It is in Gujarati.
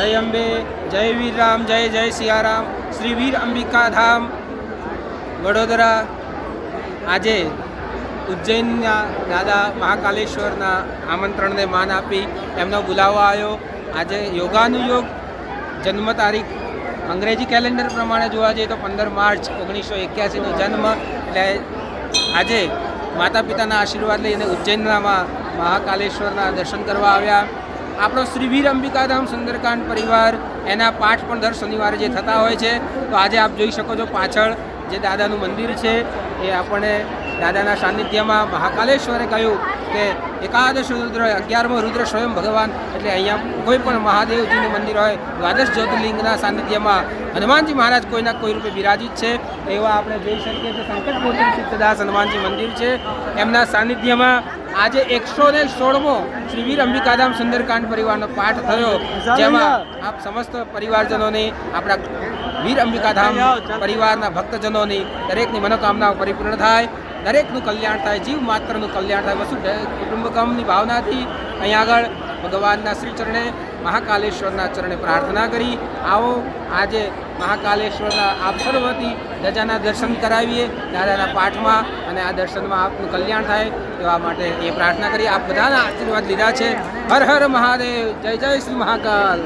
જય અંબે, જય વીરરામ, જય જય સિયારામ, શ્રી વીર અંબિકા ધામ વડોદરા. આજે ઉજ્જૈનના દાદા મહાકાલેશ્વરના આમંત્રણને માન આપી એમનો બોલાવો આવ્યો. આજે યોગાનુયોગ જન્મ તારીખ અંગ્રેજી કેલેન્ડર પ્રમાણે જોવા જઈએ તો 15 માર્ચ 1981નો જન્મ. એટલે આજે માતા પિતાના આશીર્વાદ લઈને ઉજ્જૈનમાં મહાકાલેશ્વરના દર્શન કરવા આવ્યા. આપણો શ્રી વીર અંબિકાધામ સુંદરકાંડ પરિવાર એના પાઠ પણ દર શનિવારે જે થતા હોય છે. તો આજે આપ જોઈ શકો છો પાછળ જે દાદાનું મંદિર છે એ આપણને દાદાના સાનિધ્યમાં મહાકાલેશ્વરે કહ્યું કે એકાદશ રુદ્ર 11મો રુદ્ર સ્વયં ભગવાન. એટલે અહીંયા કોઈ પણ મહાદેવજીનું મંદિર હોય, દ્વાદશ જ્યોતિર્લિંગના સાનિધ્યમાં હનુમાનજી મહારાજ કોઈના કોઈ રૂપે બિરાજિત છે. એવા આપણે જોઈ શકીએ છીએ સંકટમોચન સિદ્ધદાસ હનુમાનજી મંદિર છે. એમના સાનિધ્યમાં આજે 116મો શ્રી વીર અંબિકાધામ સુંદરકાંડ પરિવારનો પાઠ થયો, જેમાં આપ સમસ્ત પરિવારજનોની, આપણા વીર અંબિકાધામ પરિવારના ભક્તજનોની દરેકની મનોકામનાઓ પરિપૂર્ણ થાય, દરેકનું કલ્યાણ થાય, જીવ માત્રનું કલ્યાણ થાય. વસુ કુટુંબકમની ભાવનાથી અહીંયા આગળ ભગવાનના શ્રી ચરણે, મહાકાલેશ્વરના ચરણે પ્રાર્થના કરી આવો આજે મહાકાલેશ્વરના આપ સર્વથી ધજાના દર્શન કરાવીએ દાદાના પાઠમાં, અને આ દર્શનમાં આપનું કલ્યાણ થાય એવા માટે એ પ્રાર્થના કરી. આપ બધાના આશીર્વાદ લીધા છે. હર હર મહાદેવ, જય જય શ્રી મહાકાલ.